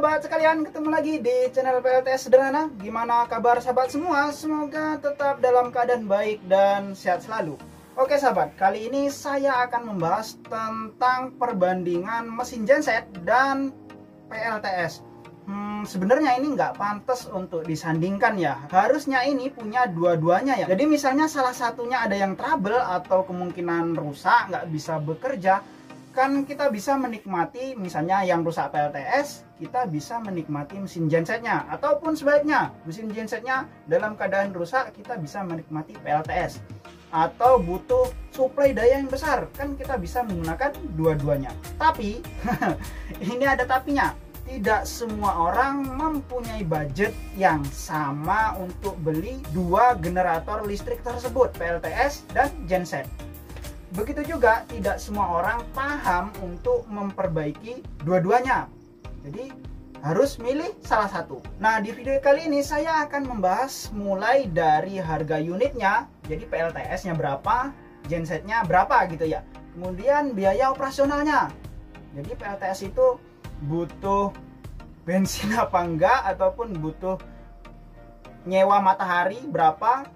sahabat sekalian, ketemu lagi di channel PLTS Sederhana. Gimana kabar sahabat semua? Semoga tetap dalam keadaan baik dan sehat selalu. Oke sahabat, kali ini saya akan membahas tentang perbandingan mesin genset dan PLTS. Sebenarnya ini nggak pantas untuk disandingkan ya. Harusnya ini punya dua-duanya ya. Jadi misalnya salah satunya ada yang trouble atau kemungkinan rusak, nggak bisa bekerja, kan kita bisa menikmati misalnya yang rusak PLTS, kita bisa menikmati mesin gensetnya, ataupun sebaliknya mesin gensetnya dalam keadaan rusak, kita bisa menikmati PLTS. Atau butuh suplai daya yang besar, kan kita bisa menggunakan dua-duanya. Tapi ini ada tapinya, tidak semua orang mempunyai budget yang sama untuk beli dua generator listrik tersebut, PLTS dan genset. Begitu juga tidak semua orang paham untuk memperbaiki dua-duanya. Jadi harus milih salah satu. Nah, di video kali ini saya akan membahas mulai dari harga unitnya. Jadi PLTS-nya berapa, gensetnya berapa gitu ya. Kemudian biaya operasionalnya. Jadi PLTS itu butuh bensin apa enggak, ataupun butuh nyewa matahari berapa.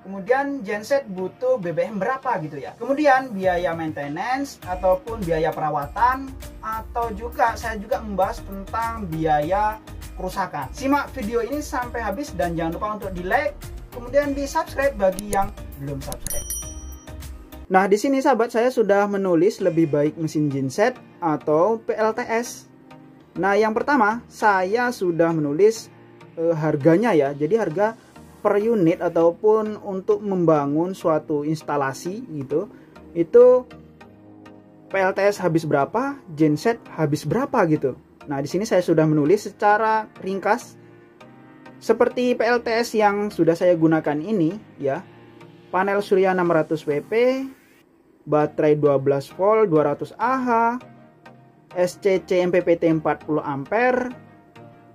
Kemudian genset butuh BBM berapa gitu ya. Kemudian biaya maintenance ataupun biaya perawatan, atau juga saya juga membahas tentang biaya kerusakan. Simak video ini sampai habis dan jangan lupa untuk di like, kemudian di subscribe bagi yang belum subscribe. Nah, di sini sahabat, saya sudah menulis lebih baik mesin genset atau PLTS. Nah, yang pertama saya sudah menulis harganya ya. Jadi harga per unit ataupun untuk membangun suatu instalasi gitu, itu PLTS habis berapa, genset habis berapa gitu. Nah, di sini saya sudah menulis secara ringkas seperti PLTS yang sudah saya gunakan ini ya. Panel surya 600 WP, baterai 12 volt 200 Ah, SCC MPPT 40 ampere,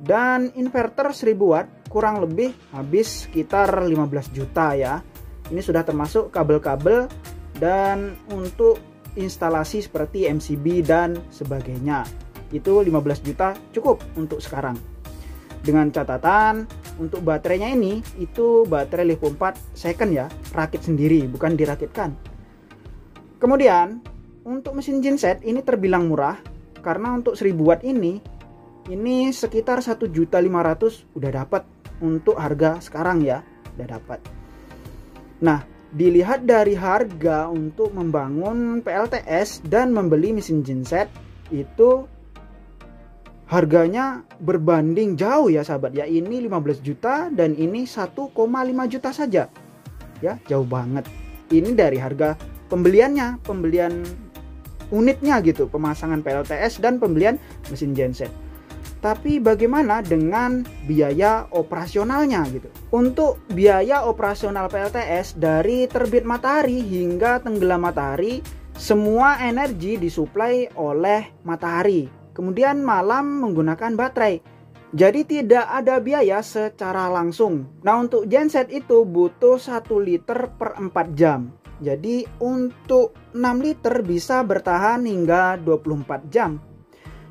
dan inverter 1000 watt, kurang lebih habis sekitar 15 juta ya. Ini sudah termasuk kabel-kabel dan untuk instalasi seperti MCB dan sebagainya. Itu 15 juta cukup untuk sekarang. Dengan catatan untuk baterainya ini itu baterai Lipo 4 second ya, rakit sendiri, bukan dirakitkan. Kemudian untuk mesin genset ini terbilang murah karena untuk 1000 watt ini sekitar 1.500.000 udah dapat untuk harga sekarang ya, udah dapat. Nah, dilihat dari harga untuk membangun PLTS dan membeli mesin genset itu harganya berbanding jauh ya sahabat ya. Ini 15 juta dan ini 1,5 juta saja. Ya, jauh banget. Ini dari harga pembeliannya, pembelian unitnya gitu, pemasangan PLTS dan pembelian mesin genset. Tapi bagaimana dengan biaya operasionalnya gitu? Untuk biaya operasional PLTS dari terbit matahari hingga tenggelam matahari, semua energi disuplai oleh matahari. Kemudian malam menggunakan baterai. Jadi tidak ada biaya secara langsung. Nah, untuk genset itu butuh 1 liter per 4 jam. Jadi untuk 6 liter bisa bertahan hingga 24 jam.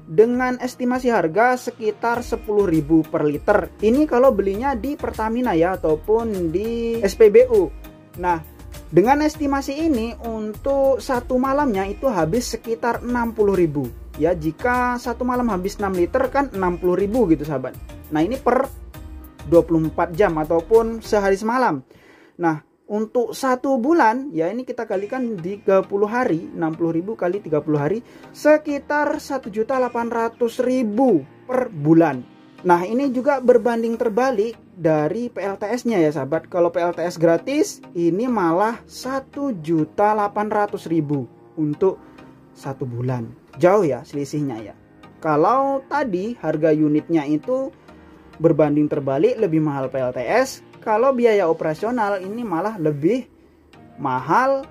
Dengan estimasi harga sekitar 10.000 per liter. Ini kalau belinya di Pertamina ya, ataupun di SPBU. Nah, dengan estimasi ini untuk satu malamnya itu habis sekitar 60.000. Ya, jika satu malam habis 6 liter kan 60.000 gitu sahabat. Nah, ini per 24 jam ataupun sehari semalam. Nah, untuk 1 bulan ya, ini kita kalikan di 30 hari, 60.000 kali 30 hari, sekitar 1.800.000 per bulan. Nah, ini juga berbanding terbalik dari PLTS-nya ya sahabat. Kalau PLTS gratis ini malah 1.800.000 untuk 1 bulan. Jauh ya selisihnya ya. Kalau tadi harga unitnya itu berbanding terbalik lebih mahal PLTS, kalau biaya operasional ini malah lebih mahal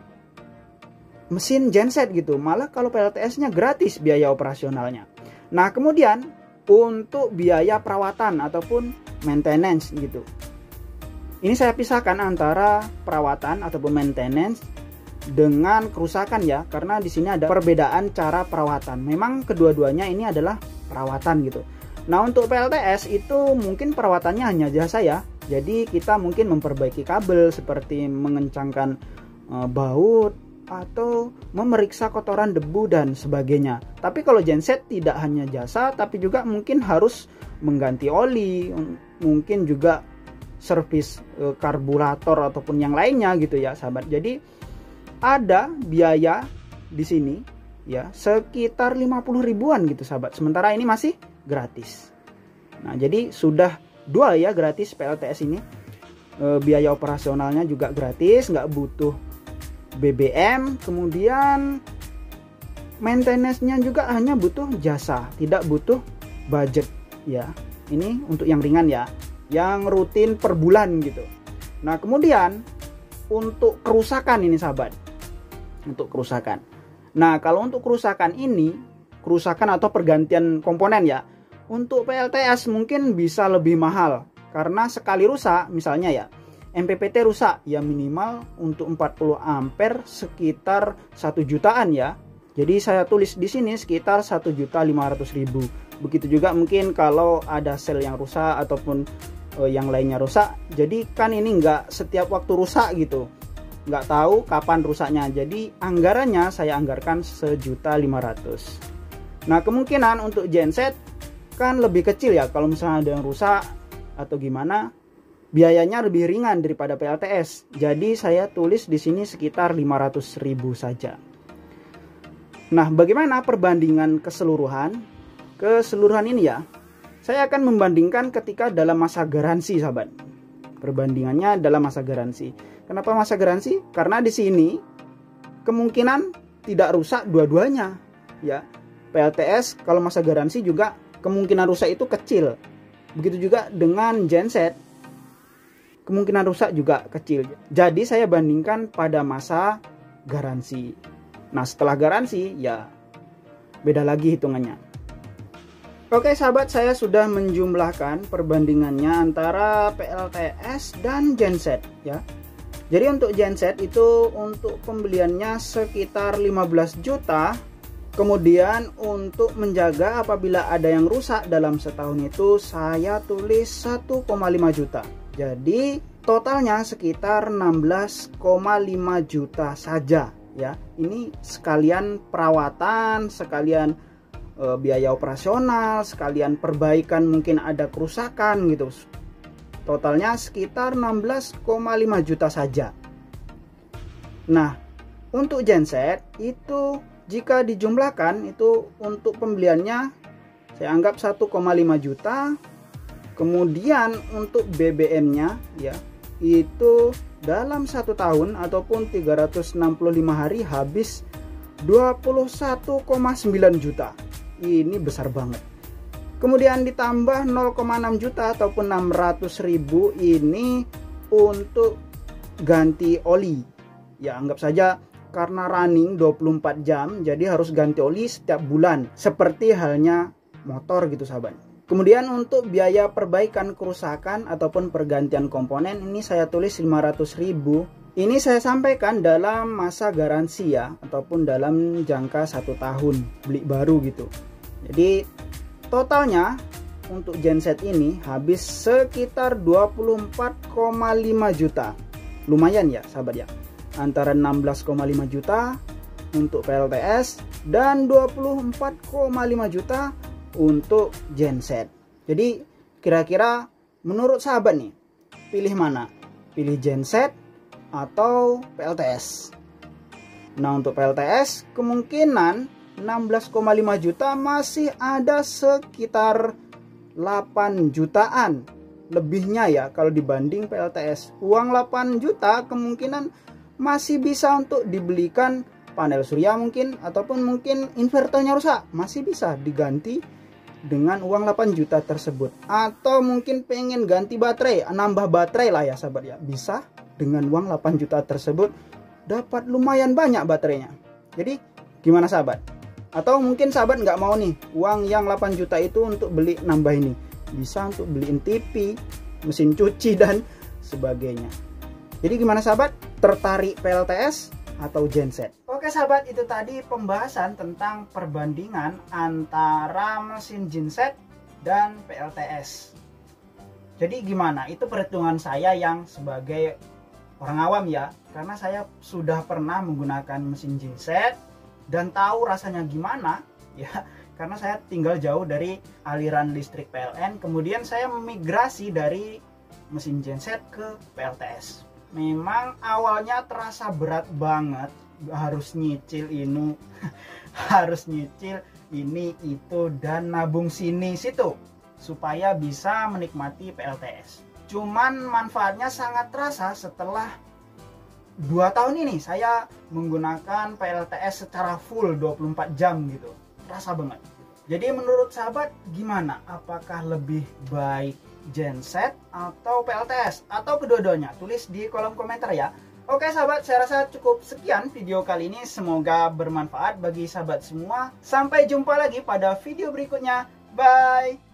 mesin genset gitu. Malah kalau PLTS-nya gratis biaya operasionalnya. Nah, kemudian untuk biaya perawatan ataupun maintenance gitu. Ini saya pisahkan antara perawatan ataupun maintenance dengan kerusakan ya, karena di sini ada perbedaan cara perawatan. Memang kedua-duanya ini adalah perawatan gitu. Nah, untuk PLTS itu mungkin perawatannya hanya jasa ya. Jadi kita mungkin memperbaiki kabel seperti mengencangkan baut atau memeriksa kotoran debu dan sebagainya. Tapi kalau genset tidak hanya jasa, tapi juga mungkin harus mengganti oli, mungkin juga servis karburator ataupun yang lainnya gitu ya sahabat. Jadi ada biaya di sini ya sekitar 50 ribuan gitu sahabat. Sementara ini masih gratis. Nah, jadi sudah dua ya gratis PLTS ini. Biaya operasionalnya juga gratis, nggak butuh BBM, kemudian maintenance-nya juga hanya butuh jasa, tidak butuh budget ya. Ini untuk yang ringan ya, yang rutin per bulan gitu. Nah, kemudian untuk kerusakan ini sahabat, untuk kerusakan. Nah, kalau untuk kerusakan ini, kerusakan atau pergantian komponen ya, untuk PLTS mungkin bisa lebih mahal karena sekali rusak misalnya ya, MPPT rusak ya minimal untuk 40 ampere sekitar 1 jutaan ya. Jadi saya tulis di sini sekitar 1.500.000. Begitu juga mungkin kalau ada sel yang rusak ataupun yang lainnya rusak. Jadi kan ini nggak setiap waktu rusak gitu. Nggak tahu kapan rusaknya. Jadi anggarannya saya anggarkan 1.500.000. Nah, kemungkinan untuk genset kan lebih kecil ya kalau misalnya ada yang rusak atau gimana. Biayanya lebih ringan daripada PLTS. Jadi saya tulis di sini sekitar 500.000 saja. Nah, bagaimana perbandingan keseluruhan? Keseluruhan ini ya, saya akan membandingkan ketika dalam masa garansi, sahabat. Perbandingannya dalam masa garansi. Kenapa masa garansi? Karena di sini kemungkinan tidak rusak dua-duanya, ya. PLTS kalau masa garansi juga kemungkinan rusak itu kecil. Begitu juga dengan genset. Kemungkinan rusak juga kecil. Jadi saya bandingkan pada masa garansi. Nah, setelah garansi ya beda lagi hitungannya. Oke sahabat, saya sudah menjumlahkan perbandingannya antara PLTS dan genset ya. Jadi untuk genset itu untuk pembeliannya sekitar 15 juta. Kemudian untuk menjaga apabila ada yang rusak dalam setahun itu saya tulis 1,5 juta. Jadi totalnya sekitar 16,5 juta saja ya. Ini sekalian perawatan, sekalian biaya operasional, sekalian perbaikan mungkin ada kerusakan gitu. Totalnya sekitar 16,5 juta saja. Nah, untuk genset itu jika dijumlahkan itu untuk pembeliannya saya anggap 1,5 juta. Kemudian untuk BBM-nya ya itu dalam 1 tahun ataupun 365 hari habis 21,9 juta. Ini besar banget. Kemudian ditambah 0,6 juta ataupun 600.000 ini untuk ganti oli. Ya anggap saja karena running 24 jam jadi harus ganti oli setiap bulan. Seperti halnya motor gitu sahabat. Kemudian untuk biaya perbaikan kerusakan ataupun pergantian komponen ini saya tulis 500.000. Ini saya sampaikan dalam masa garansi ya, ataupun dalam jangka 1 tahun beli baru gitu. Jadi totalnya untuk genset ini habis sekitar 24,5 juta. Lumayan ya sahabat ya. Antara 16,5 juta untuk PLTS dan 24,5 juta untuk genset. Jadi kira-kira menurut sahabat nih, pilih mana? Pilih genset atau PLTS? Nah, untuk PLTS kemungkinan 16,5 juta masih ada sekitar 8 jutaan lebihnya ya kalau dibanding PLTS. Uang 8 juta kemungkinan masih bisa untuk dibelikan panel surya mungkin, ataupun mungkin inverternya rusak, masih bisa diganti dengan uang 8 juta tersebut. Atau mungkin pengen ganti baterai, nambah baterai lah ya sahabat ya, bisa dengan uang 8 juta tersebut dapat lumayan banyak baterainya. Jadi gimana sahabat? Atau mungkin sahabat nggak mau nih uang yang 8 juta itu untuk beli nambah ini, bisa untuk beliin TV, mesin cuci dan sebagainya. Jadi gimana sahabat? Tertarik PLTS atau genset? Oke sahabat, itu tadi pembahasan tentang perbandingan antara mesin genset dan PLTS. Jadi gimana? Itu perhitungan saya yang sebagai orang awam ya, karena saya sudah pernah menggunakan mesin genset dan tahu rasanya gimana ya, karena saya tinggal jauh dari aliran listrik PLN, kemudian saya memigrasi dari mesin genset ke PLTS. Memang awalnya terasa berat banget, harus nyicil ini harus nyicil ini itu dan nabung sini situ supaya bisa menikmati PLTS. Cuman manfaatnya sangat terasa setelah 2 tahun ini saya menggunakan PLTS secara full 24 jam gitu. Terasa banget. Jadi menurut sahabat gimana? Apakah lebih baik genset atau PLTS atau kedua-duanya? Tulis di kolom komentar ya. Oke sahabat, saya rasa cukup sekian video kali ini. Semoga bermanfaat bagi sahabat semua. Sampai jumpa lagi pada video berikutnya. Bye!